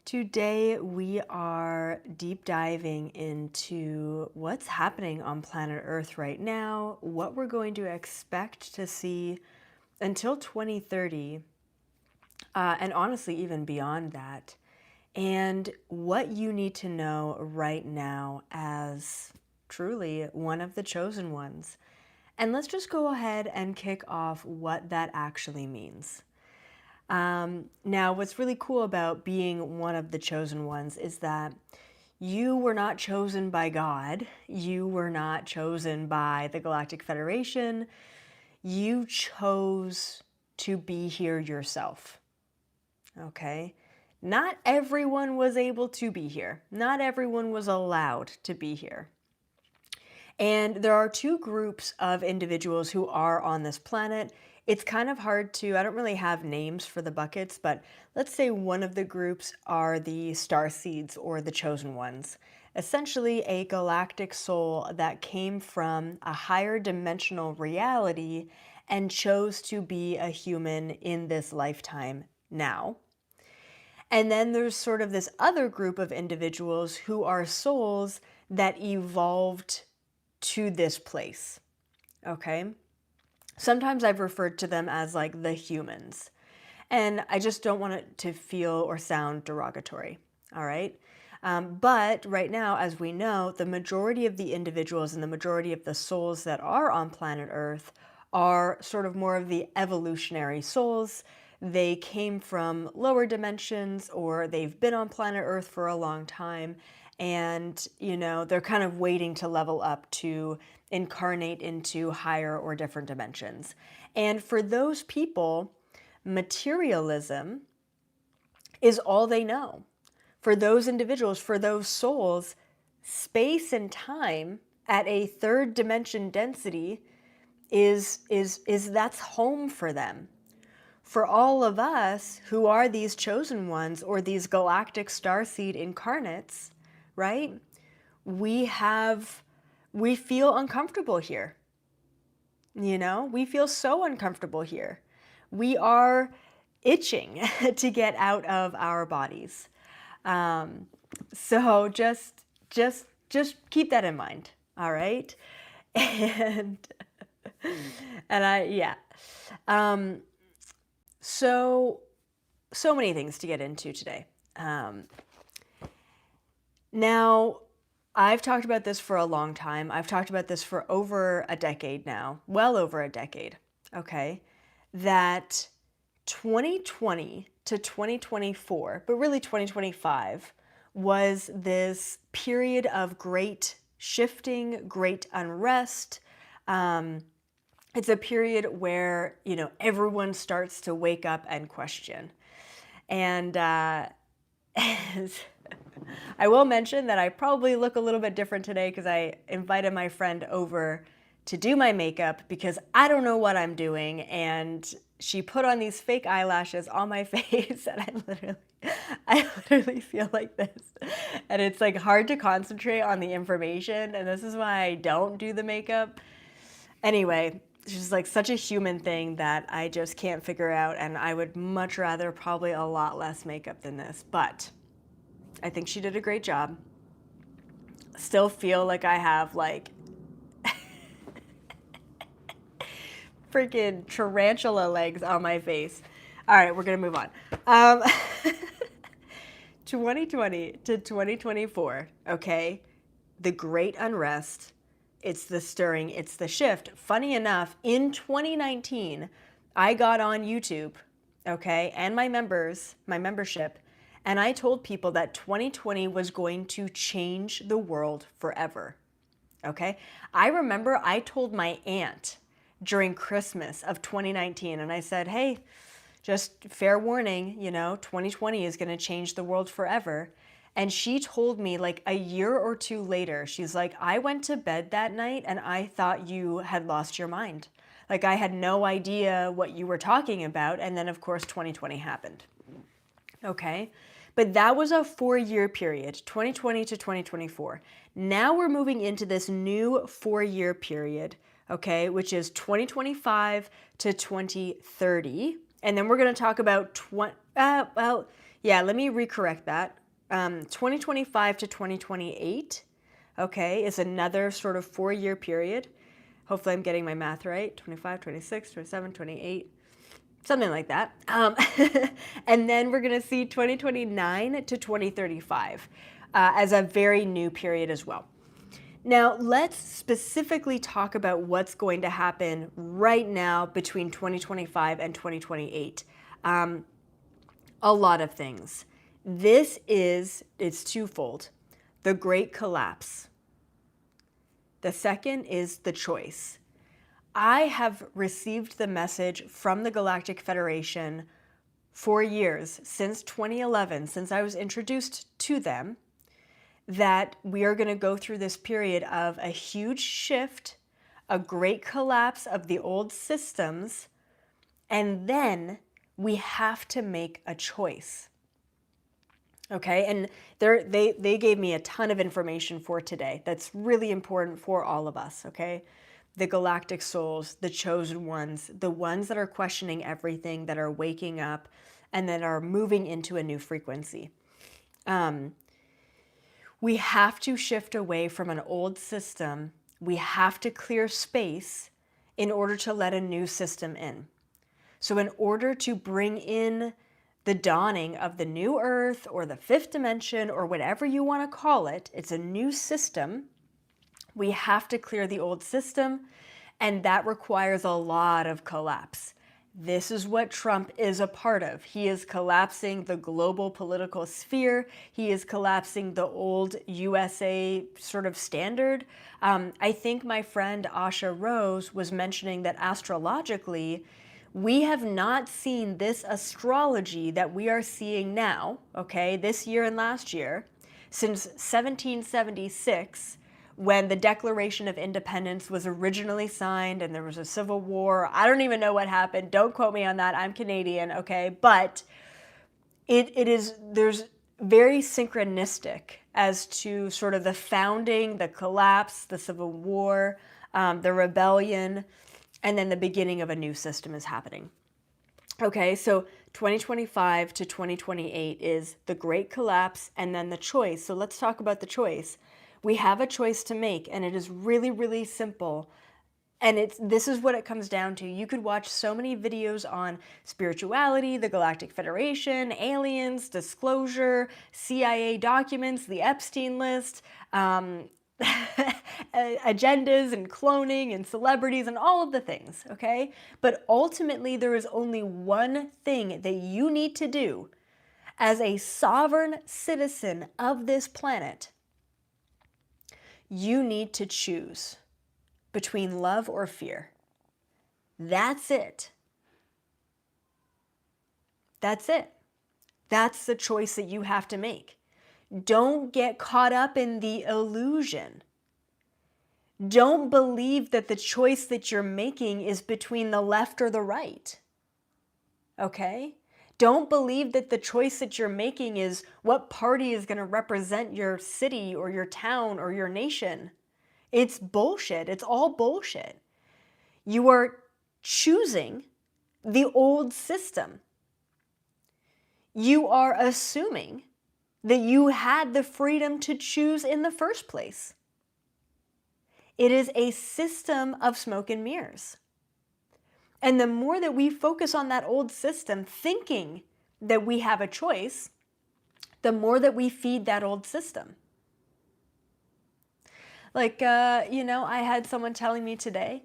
Today, we are deep diving into what's happening on planet Earth right now, what we're going to expect to see until 2030, and honestly, even beyond that, and what you need to know right now as truly one of the chosen ones. And let's just go ahead and kick off what that actually means. Now, what's really cool about being one of the chosen ones is that you were not chosen by God. You were not chosen by the Galactic Federation. You chose to be here yourself. Okay? Not everyone was able to be here. Not everyone was allowed to be here. And there are two groups of individuals who are on this planet. It's kind of hard to, I don't really have names for the buckets, but let's say one of the groups are the Starseeds or the Chosen Ones. Essentially a galactic soul that came from a higher dimensional reality and chose to be a human in this lifetime now. And then there's sort of this other group of individuals who are souls that evolved to this place, okay? Sometimes I've referred to them as like the humans, and I just don't want it to feel or sound derogatory, all right? But right now, as we know, the majority of the individuals and the majority of the souls that are on planet Earth are sort of more of the evolutionary souls. They came from lower dimensions, or they've been on planet Earth for a long time, and they're kind of waiting to level up to incarnate into higher or different dimensions. And for those people, materialism is all they know. For those individuals, for those souls, space and time at a third dimension density is that's home for them. For all of us who are these chosen ones or these galactic starseed incarnates, right? We feel uncomfortable here. We feel so uncomfortable here. We are itching to get out of our bodies. So just keep that in mind. All right. And so many things to get into today. Now, I've talked about this for a long time. I've talked about this for over a decade now, well over a decade, okay? That 2020 to 2024, but really 2025, was this period of great shifting, great unrest. It's a period where, everyone starts to wake up and question. And I will mention that I probably look a little bit different today because I invited my friend over to do my makeup because I don't know what I'm doing, and she put on these fake eyelashes on my face, and I literally feel like this, and it's like hard to concentrate on the information, and this is why I don't do the makeup. Anyway, it's just like such a human thing that I just can't figure out, and I would much rather probably a lot less makeup than this, but I think she did a great job. Still feel like I have like freaking tarantula legs on my face. All right, we're gonna move on. 2020 to 2024, okay? The great unrest, it's the stirring, it's the shift. Funny enough, in 2019, I got on YouTube, okay, and my membership, and I told people that 2020 was going to change the world forever, okay? I remember I told my aunt during Christmas of 2019, and I said, hey, just fair warning, 2020 is going to change the world forever. And she told me like a year or two later, she's like, I went to bed that night and I thought you had lost your mind. Like I had no idea what you were talking about. And then of course, 2020 happened. Okay. But that was a 4-year period, 2020 to 2024. Now we're moving into this new 4-year period, okay, which is 2025 to 2030. And then we're going to talk about let me recorrect that. 2025 to 2028, okay, is another sort of 4-year period. Hopefully I'm getting my math right. 25, 26, 27, 28, something like that. And then we're going to see 2029 to 2035 as a very new period as well. Now, let's specifically talk about what's going to happen right now between 2025 and 2028. A lot of things. It's twofold. The Great Collapse. The second is the choice. I have received the message from the Galactic Federation for years, since 2011, since I was introduced to them, that we are going to go through this period of a huge shift, a great collapse of the old systems, and then we have to make a choice. Okay, and they gave me a ton of information for today that's really important for all of us, okay? The galactic souls, the chosen ones, the ones that are questioning everything, that are waking up, and that are moving into a new frequency. We have to shift away from an old system. We have to clear space in order to let a new system in. So in order to bring in the dawning of the new earth or the fifth dimension or whatever you want to call it, it's a new system. We have to clear the old system, and that requires a lot of collapse. This is what Trump is a part of. He is collapsing the global political sphere. He is collapsing the old USA sort of standard. I think my friend Asha Rose was mentioning that astrologically, we have not seen this astrology that we are seeing now, okay, this year and last year, since 1776, when the Declaration of Independence was originally signed and there was a civil war. I don't even know what happened. Don't quote me on that. I'm Canadian, okay? But there's very synchronistic as to sort of the founding, the collapse, the Civil War, the rebellion, and then the beginning of a new system is happening. Okay, so 2025 to 2028 is the Great Collapse and then the choice. So let's talk about the choice. We have a choice to make, and it is really, really simple. And this is what it comes down to. You could watch so many videos on spirituality, the Galactic Federation, aliens, disclosure, CIA documents, the Epstein list, agendas and cloning and celebrities and all of the things, okay? But ultimately, there is only one thing that you need to do as a sovereign citizen of this planet. You need to choose between love or fear. That's it. That's it. That's the choice that you have to make. Don't get caught up in the illusion. Don't believe that the choice that you're making is between the left or the right. Okay? Don't believe that the choice that you're making is what party is going to represent your city or your town or your nation. It's bullshit. It's all bullshit. You are choosing the old system. You are assuming that you had the freedom to choose in the first place. It is a system of smoke and mirrors. And the more that we focus on that old system, thinking that we have a choice, the more that we feed that old system. Like, I had someone telling me today,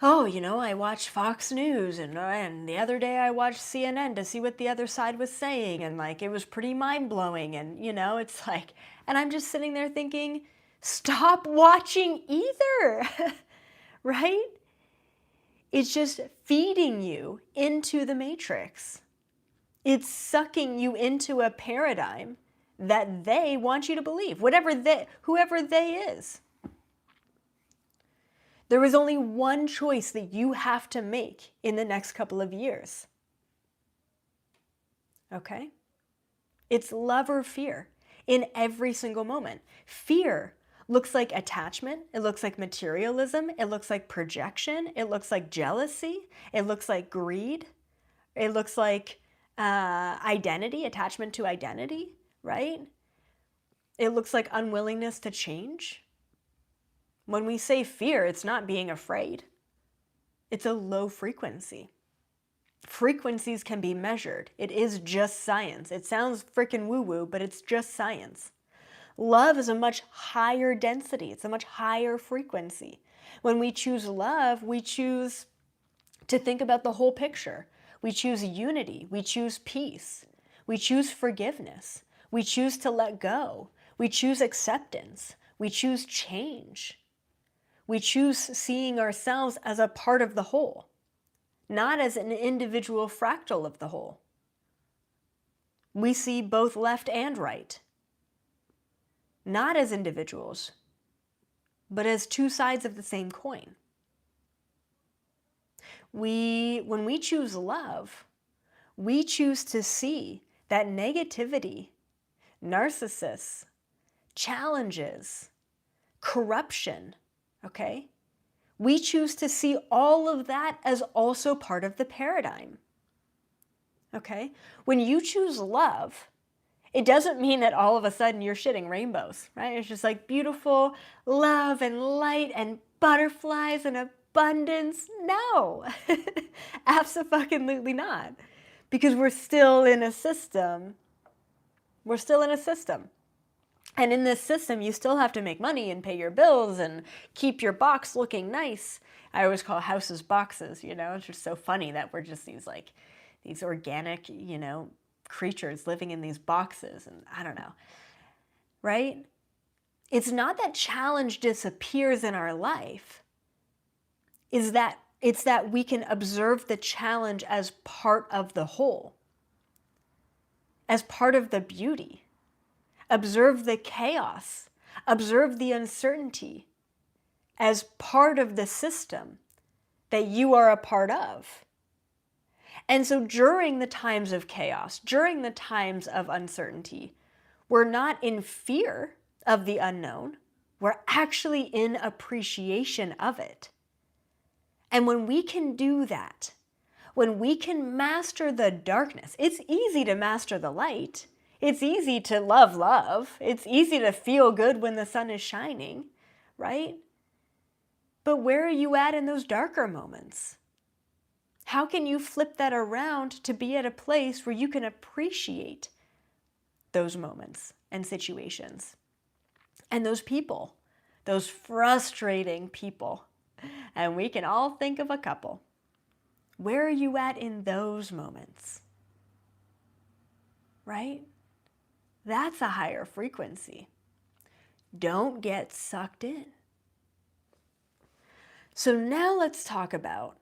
oh, I watch Fox News, and the other day I watched CNN to see what the other side was saying, and it was pretty mind-blowing, and it's like, and I'm just sitting there thinking, stop watching either, right? It's just feeding you into the matrix. It's sucking you into a paradigm that they want you to believe, whoever they is. There is only one choice that you have to make in the next couple of years. Okay? It's love or fear in every single moment. Fear looks like attachment. It looks like materialism. It looks like projection. It looks like jealousy. It looks like greed. It looks like identity, attachment to identity. right? It looks like unwillingness to change. When we say fear, it's not being afraid. It's a low frequency. Frequencies can be measured. It is just science. It sounds freaking woo-woo, but it's just science. Love is a much higher density. It's a much higher frequency. When we choose love, we choose to think about the whole picture. We choose unity. We choose peace. We choose forgiveness. We choose to let go. We choose acceptance. We choose change. We choose seeing ourselves as a part of the whole, not as an individual fractal of the whole. We see both left and right, not as individuals, but as two sides of the same coin. When we choose love, we choose to see that negativity, narcissists, challenges, corruption, okay? We choose to see all of that as also part of the paradigm, okay? When you choose love, it doesn't mean that all of a sudden you're shitting rainbows, right? It's just like beautiful love and light and butterflies and abundance. No, absolutely not. Because we're still in a system. We're still in a system. And in this system, you still have to make money and pay your bills and keep your box looking nice. I always call houses boxes, you know? It's just so funny that we're just these organic, you know, creatures living in these boxes, and I don't know, right? It's not that challenge disappears in our life. It's that we can observe the challenge as part of the whole, as part of the beauty. Observe the chaos, observe the uncertainty as part of the system that you are a part of. And so during the times of chaos, during the times of uncertainty, we're not in fear of the unknown, we're actually in appreciation of it. And when we can do that, when we can master the darkness, it's easy to master the light. It's easy to love love. It's easy to feel good when the sun is shining, right? But where are you at in those darker moments? How can you flip that around to be at a place where you can appreciate those moments and situations and those people, those frustrating people? And we can all think of a couple. Where are you at in those moments? Right? That's a higher frequency. Don't get sucked in. So now let's talk about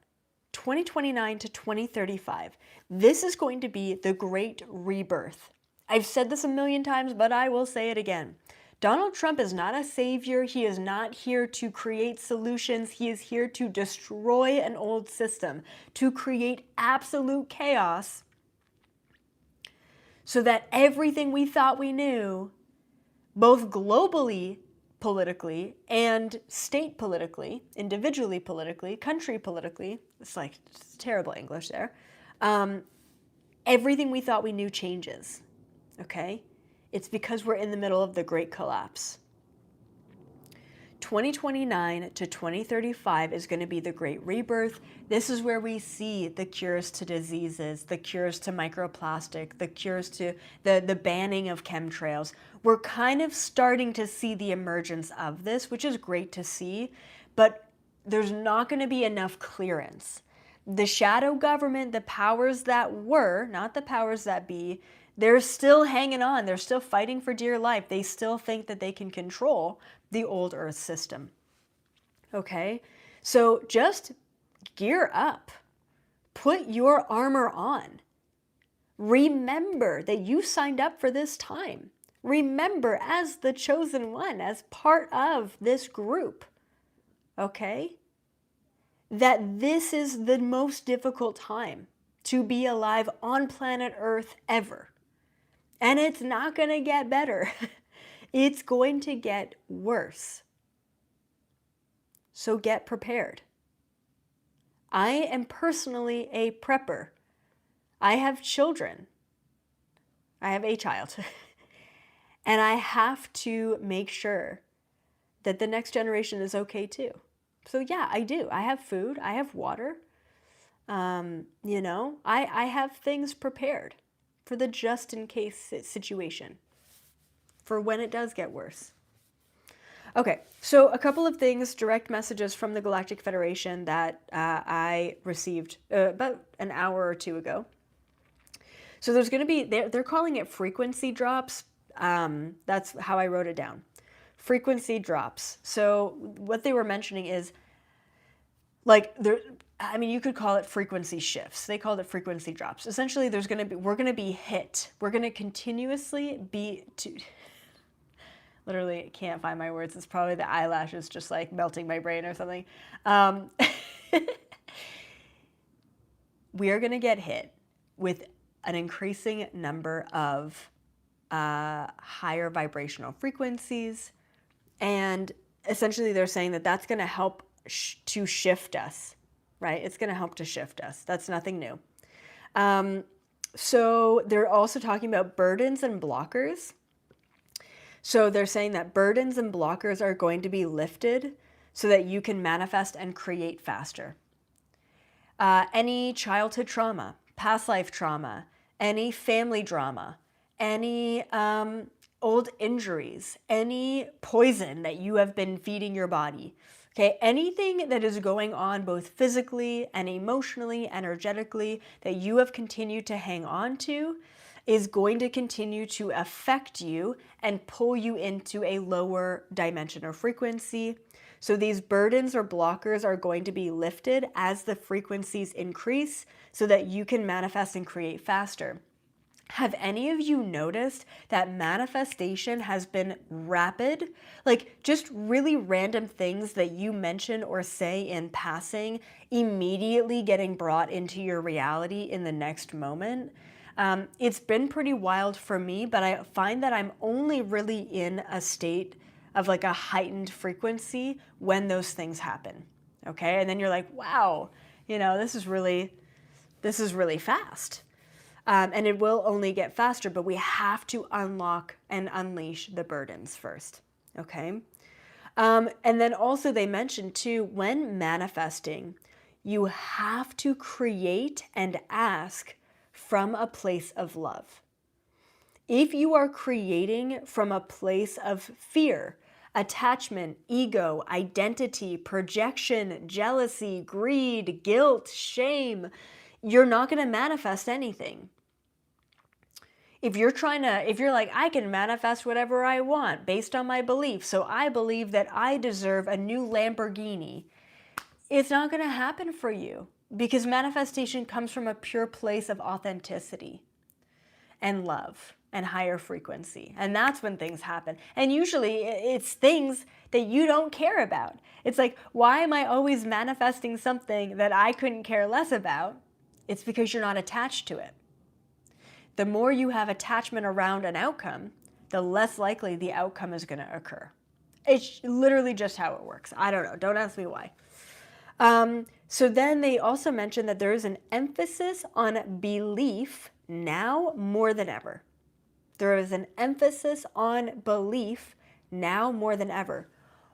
2029 to 2035. This is going to be the Great Rebirth. I've said this a million times, but I will say it again. Donald Trump is not a savior. He is not here to create solutions. He is here to destroy an old system, to create absolute chaos so that everything we thought we knew, both globally, politically, and state politically, individually politically, country politically, it's terrible English there, everything we thought we knew changes, okay? It's because we're in the middle of the Great Collapse. 2029 to 2035 is going to be the Great Rebirth. This is where we see the cures to diseases, the cures to microplastic, the cures to the banning of chemtrails. We're kind of starting to see the emergence of this, which is great to see, but there's not going to be enough clearance. The shadow government, the powers that were, not the powers that be, they're still hanging on. They're still fighting for dear life. They still think that they can control the old Earth system. Okay? So just gear up. Put your armor on. Remember that you signed up for this time. Remember as the chosen one, as part of this group. Okay? That this is the most difficult time to be alive on planet Earth ever. And it's not going to get better. It's going to get worse. So get prepared. I am personally a prepper. I have children. I have a child. And I have to make sure that the next generation is okay too. So yeah, I do. I have food, I have water. You know, I have things prepared for the just in case situation, for when it does get worse. Okay, so a couple of things, direct messages from the Galactic Federation that I received about an hour or two ago. So there's going to be, they're calling it frequency drops. That's how I wrote it down. Frequency drops. So what they were mentioning is, like, I mean, you could call it frequency shifts. They called it frequency drops. Essentially, we're going to be hit. We're going to continuously be, literally, I can't find my words. It's probably the eyelashes just like melting my brain or something. We are going to get hit with an increasing number of higher vibrational frequencies. And essentially, they're saying that that's going to help to shift us, right? It's going to help to shift us. That's nothing new. So they're also talking about burdens and blockers. So they're saying that burdens and blockers are going to be lifted so that you can manifest and create faster. Any childhood trauma, past life trauma, any family drama, any old injuries, any poison that you have been feeding your body, okay, anything that is going on both physically and emotionally, energetically, that you have continued to hang on to is going to continue to affect you and pull you into a lower dimension or frequency. So these burdens or blockers are going to be lifted as the frequencies increase so that you can manifest and create faster. Have any of you noticed that manifestation has been rapid? Like just really random things that you mention or say in passing immediately getting brought into your reality in the next moment. It's been pretty wild for me, but I find that I'm only really in a state of like a heightened frequency when those things happen. Okay, and then you're like, wow, you know, this is really fast. And it will only get faster, but we have to unlock and unleash the burdens first, okay? And then also they mentioned too, when manifesting, you have to create and ask from a place of love. If you are creating from a place of fear, attachment, ego, identity, projection, jealousy, greed, guilt, shame, you're not going to manifest anything. If you're like, I can manifest whatever I want based on my beliefs, so I believe that I deserve a new Lamborghini, it's not going to happen for you because manifestation comes from a pure place of authenticity and love and higher frequency. And that's when things happen. And usually it's things that you don't care about. It's like, why am I always manifesting something that I couldn't care less about? It's because you're not attached to it. The more you have attachment around an outcome, the less likely the outcome is going to occur. It's literally just how it works. I don't know. Don't ask me why. So then they also mentioned that there is an emphasis on belief now more than ever. There is an emphasis on belief now more than ever.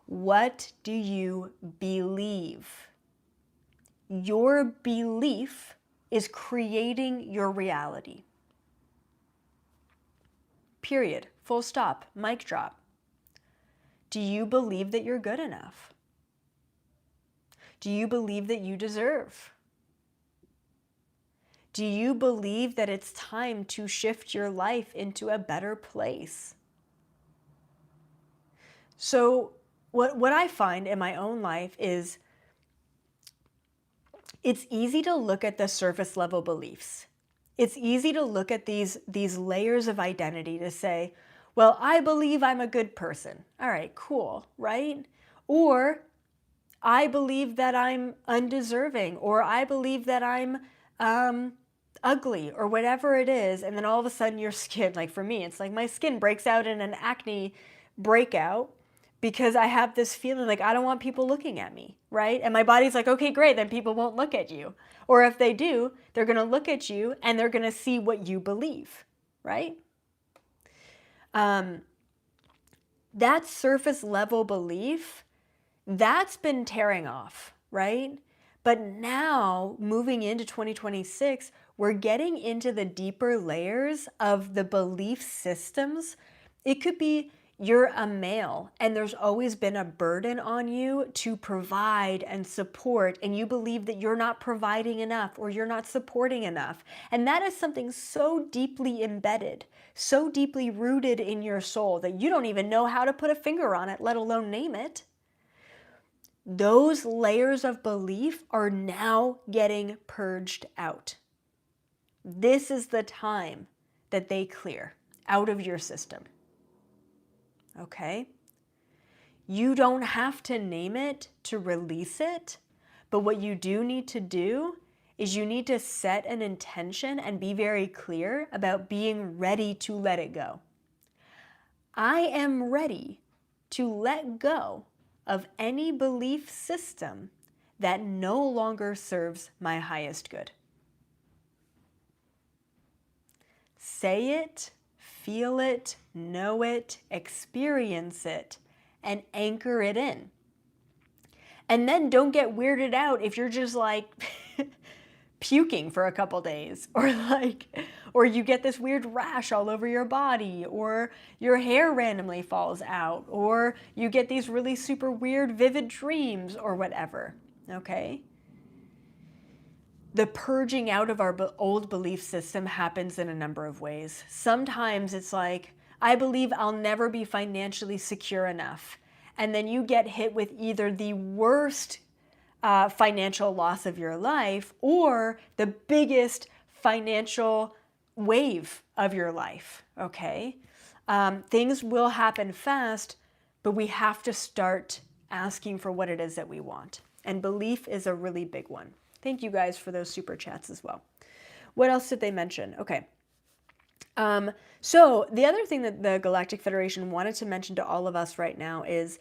What do you believe? Your belief is creating your reality. Period. Full stop. Mic drop. Do you believe that you're good enough? Do you believe that you deserve? Do you believe that it's time to shift your life into a better place? So what I find in my own life is it's easy to look at the surface level beliefs. It's easy to look at these layers of identity to say, well, I believe I'm a good person. All right, cool, right? Or I believe that I'm undeserving, or I believe that I'm ugly, or whatever it is. And then all of a sudden your skin, like for me, it's like my skin breaks out in an acne breakout because I have this feeling like I don't want people looking at me, right? And my body's like, okay, great, then people won't look at you. Or if they do, they're going to look at you and they're going to see what you believe, right? that surface level belief, that's been tearing off, right? But now, moving into 2026, we're getting into the deeper layers of the belief systems. It could be you're a male and there's always been a burden on you to provide and support, and you believe that you're not providing enough or you're not supporting enough. And that is something so deeply embedded, so deeply rooted in your soul that you don't even know how to put a finger on it, let alone name it. Those layers of belief are now getting purged out. This is the time that they clear out of your system. Okay? You don't have to name it to release it, but what you do need to do is you need to set an intention and be very clear about being ready to let it go. I am ready to let go of any belief system that no longer serves my highest good. Say it, feel it, know it, experience it, and anchor it in. And then don't get weirded out if you're just like puking for a couple days, or you get this weird rash all over your body, or your hair randomly falls out, or you get these really super weird vivid dreams or whatever, okay? The purging out of our old belief system happens in a number of ways. Sometimes it's like, I believe I'll never be financially secure enough. And then you get hit with either the worst financial loss of your life or the biggest financial wave of your life, okay? Things will happen fast, but we have to start asking for what it is that we want. And belief is a really big one. Thank you guys for those super chats as well. What else did they mention? Okay. So the other thing that the Galactic Federation wanted to mention to all of us right now is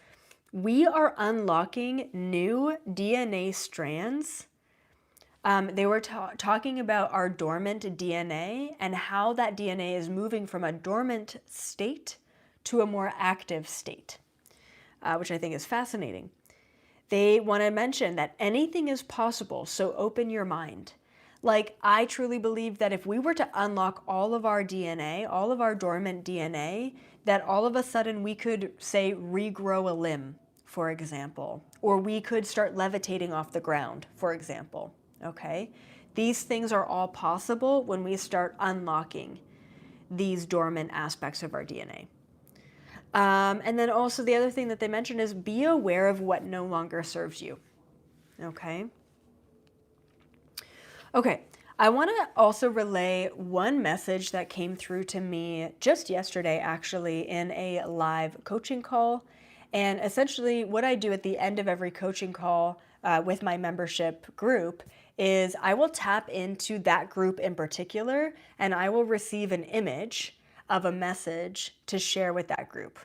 we are unlocking new DNA strands. They were talking about our dormant DNA and how that DNA is moving from a dormant state to a more active state, which I think is fascinating. They want to mention that anything is possible, so open your mind. Like, I truly believe that if we were to unlock all of our DNA, all of our dormant DNA, that all of a sudden we could, say, regrow a limb, for example, or we could start levitating off the ground, for example, okay? These things are all possible when we start unlocking these dormant aspects of our DNA. And then also the other thing that they mentioned is be aware of what no longer serves you, okay? Okay, I want to also relay one message that came through to me just yesterday, actually, in a live coaching call. And essentially what I do at the end of every coaching call with my membership group is I will tap into that group in particular, and I will receive an image of a message to share with that group.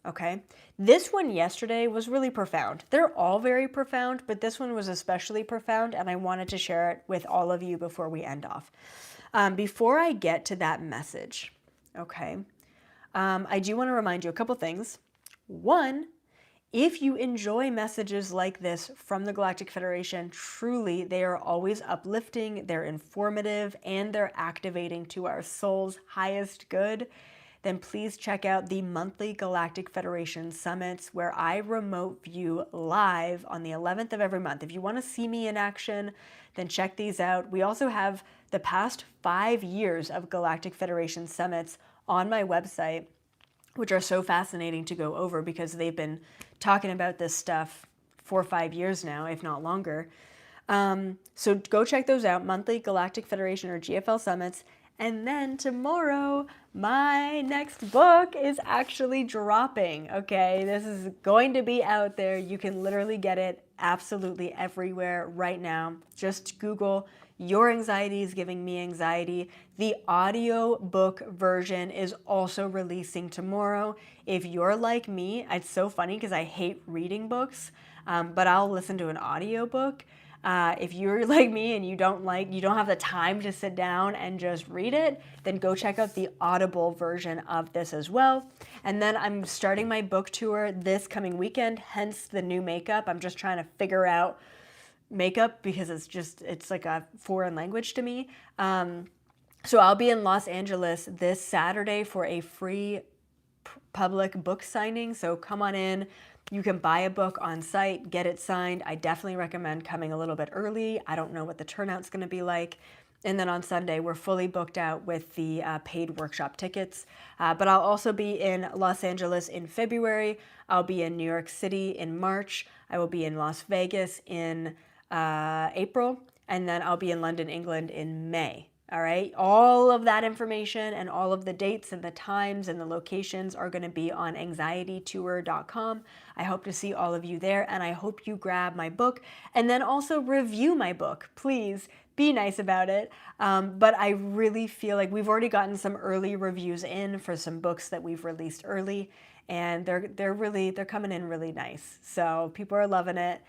Okay, this one yesterday was really profound. They're all very profound, but this one was especially profound, and I wanted to share it with all of you before we end off. Before I get to that message, okay, I do want to remind you a couple things. One, if you enjoy messages like this from the Galactic Federation, truly, they are always uplifting, they're informative, and they're activating to our soul's highest good, then please check out the monthly Galactic Federation summits where I remote view live on the 11th of every month. If you want to see me in action, then check these out. We also have the past 5 years of Galactic Federation summits on my website, which are so fascinating to go over because they've been talking about this stuff for 5 years now, if not longer. So go check those out, monthly Galactic Federation or GFL summits. And then tomorrow, my next book is actually dropping, okay? This is going to be out there. You can literally get it absolutely everywhere right now. Just Google Your Anxiety is Giving Me Anxiety. The audio book version is also releasing tomorrow. If you're like me, it's so funny because I hate reading books, but I'll listen to an audio book. If you're like me and you don't have the time to sit down and just read it, then go check out the Audible version of this as well. And then I'm starting my book tour this coming weekend, hence the new makeup. I'm just trying to figure out makeup because it's like a foreign language to me. So I'll be in Los Angeles this Saturday for a free public book signing. So come on in. You can buy a book on site, get it signed. I definitely recommend coming a little bit early. I don't know what the turnout's going to be like. And then on Sunday, we're fully booked out with the paid workshop tickets. But I'll also be in Los Angeles in February. I'll be in New York City in March. I will be in Las Vegas in April. And then I'll be in London, England in May. All right, all of that information and all of the dates and the times and the locations are going to be on anxietytour.com. I hope to see all of you there, and I hope you grab my book and then also review my book. Please be nice about it. But I really feel like we've already gotten some early reviews in for some books that we've released early, and they're coming in really nice. So people are loving it.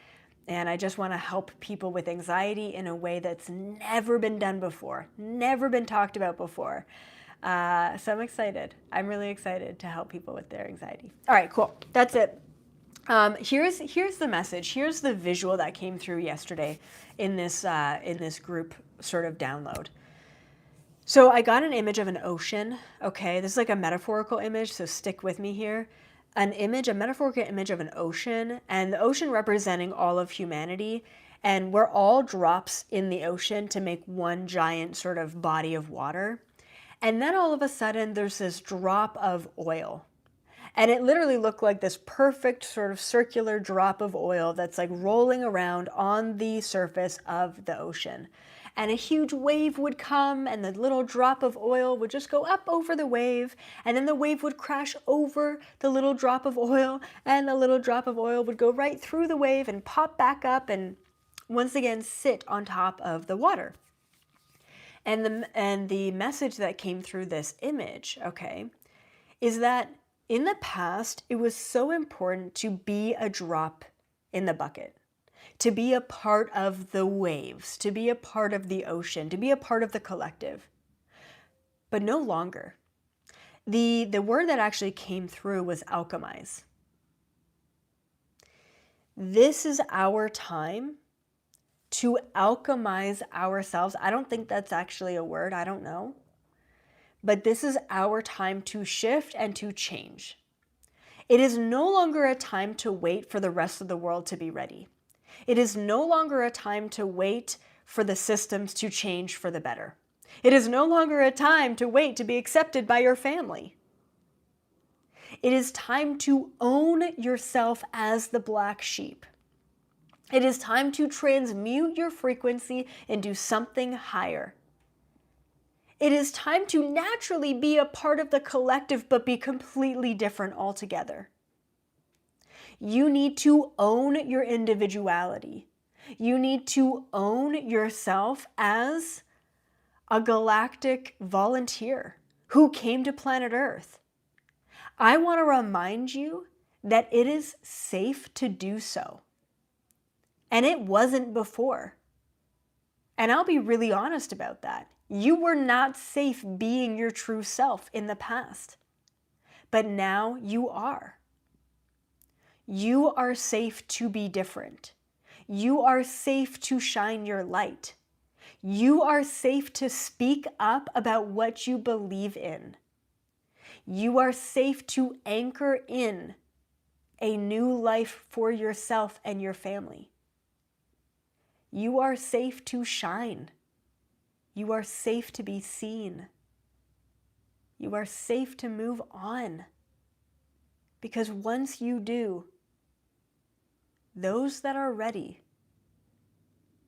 And I just want to help people with anxiety in a way that's never been done before, never been talked about before. So I'm excited. I'm really excited to help people with their anxiety. All right, cool. That's it. Here's the message. Here's the visual that came through yesterday in this group sort of download. So I got an image of an ocean. Okay, this is like a metaphorical image, so stick with me here. A metaphorical image of an ocean, and the ocean representing all of humanity, and we're all drops in the ocean to make one giant sort of body of water. And then all of a sudden there's this drop of oil. And it literally looked like this perfect sort of circular drop of oil that's like rolling around on the surface of the ocean. And a huge wave would come, and the little drop of oil would just go up over the wave, and then the wave would crash over the little drop of oil, and the little drop of oil would go right through the wave and pop back up and once again sit on top of the water. And the message that came through this image, okay, is that in the past, it was so important to be a drop in the bucket, to be a part of the waves, to be a part of the ocean, to be a part of the collective. But no longer. The word that actually came through was alchemize. This is our time to alchemize ourselves. I don't think that's actually a word. I don't know. But this is our time to shift and to change. It is no longer a time to wait for the rest of the world to be ready. It is no longer a time to wait for the systems to change for the better. It is no longer a time to wait to be accepted by your family. It is time to own yourself as the black sheep. It is time to transmute your frequency into something higher. It is time to naturally be a part of the collective, but be completely different altogether. You need to own your individuality. You need to own yourself as a galactic volunteer who came to planet Earth. I want to remind you that it is safe to do so. And it wasn't before. And I'll be really honest about that. You were not safe being your true self in the past. But now you are. You are safe to be different. You are safe to shine your light. You are safe to speak up about what you believe in. You are safe to anchor in a new life for yourself and your family. You are safe to shine. You are safe to be seen. You are safe to move on. Because once you do, those that are ready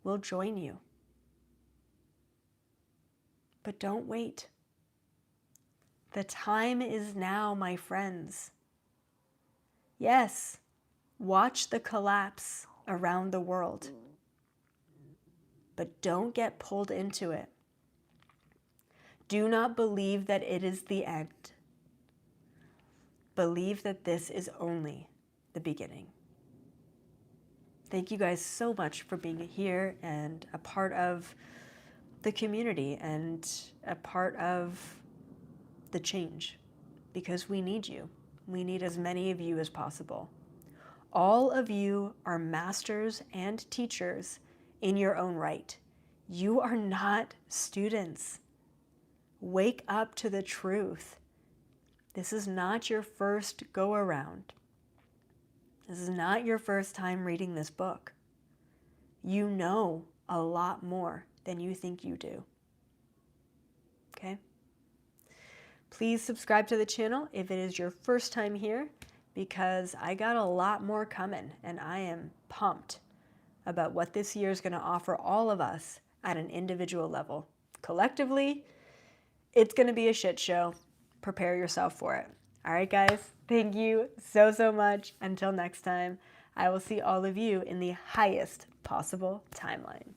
will join you. But don't wait. The time is now, my friends. Yes, watch the collapse around the world. But don't get pulled into it. Do not believe that it is the end. Believe that this is only the beginning. Thank you guys so much for being here and a part of the community and a part of the change, because we need you. We need as many of you as possible. All of you are masters and teachers in your own right. You are not students. Wake up to the truth. This is not your first go around. This is not your first time reading this book. You know a lot more than you think you do. Okay? Please subscribe to the channel if it is your first time here, because I got a lot more coming and I am pumped about what this year is going to offer all of us at an individual level. Collectively, it's going to be a shit show. Prepare yourself for it. All right, guys, thank you so, so much. Until next time, I will see all of you in the highest possible timeline.